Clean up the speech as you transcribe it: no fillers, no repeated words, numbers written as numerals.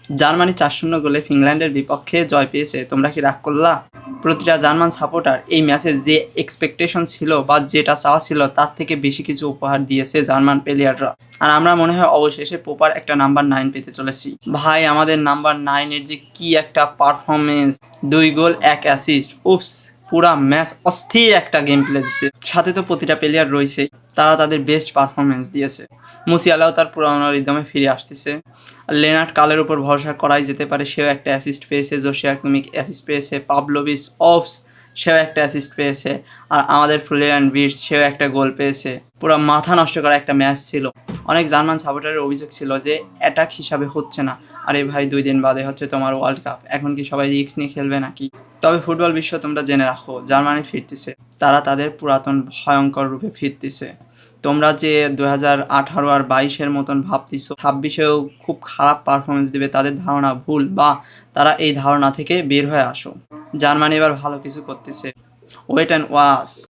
Germany ৪-০ গোলে ফিনল্যান্ডের বিপক্ষে জয় পেয়েছে, তোমরা কি রাগ করলা? প্রতিটা জার্মান সাপোর্টার এই ম্যাচে যে এক্সপেকটেশন ছিল বা যেটা চাওয়া ছিল তার থেকে বেশি কিছু উপহার দিয়েছে জার্মান প্লেয়াররা। আর আমরা মনে হয় অবশেষে প্রপার একটা নাম্বার 9 পেতে চলেছি। ভাই আমাদের নাম্বার 9 এর যে কি একটা পারফরমেন্স, 2 গোল 1 অ্যাসিস্ট, উপস পুরা ম্যাচ অস্থির একটা গেম প্লে দিছে। সাথে তো প্রতিটা প্লেয়ার রয়েছে, তারা তাদের বেস্ট পারফরমেন্স দিয়েছে। মুসিয়ালাও তার পুরনো রিদমে ফিরে আসতেছে। লেনার্ড কালের উপর ভরসা করাই যেতে পারে, সেও একটা অ্যাসিস্ট পেয়েছে। জোশিয়া কিমিক অ্যাসিস্ট পেয়েছে। পাভলোভিচ অফস সেও একটা অ্যাসিস্ট পেয়েছে। আর আমাদের ফ্লোরিয়ান ভির্টজ সেও একটা গোল পেয়েছে। পুরো মাথা নষ্ট করা একটা ম্যাচ ছিল। অনেক জার্মান সাপোর্টারের অভিযোগ ছিল যে অ্যাটাক হিসাবে হচ্ছে না। আরে ভাই 2 দিন বাদে হচ্ছে তোমার ওয়ার্ল্ড কাপ, এখন কি সবাই রিস্ক নিয়ে খেলবে নাকি? তবে ফুটবল বিশ্ব তোমরা জেনে রাখো, জার্মানি ফিরতেছে, তারা তাদের পুরাতন ভয়ঙ্কর রূপে ফিরতেছে। তোমরা যে 2018 আর 22-এর মতন ভাবতেছো 26-এও খুব খারাপ পারফরমেন্স দেবে, তাদের ধারণা ভুল, বা তারা এই ধারণা থেকে বের হয়ে আসো। জার্মানি এবার ভালো কিছু করতেছে, ওয়েট অ্যান্ড ওয়াচ।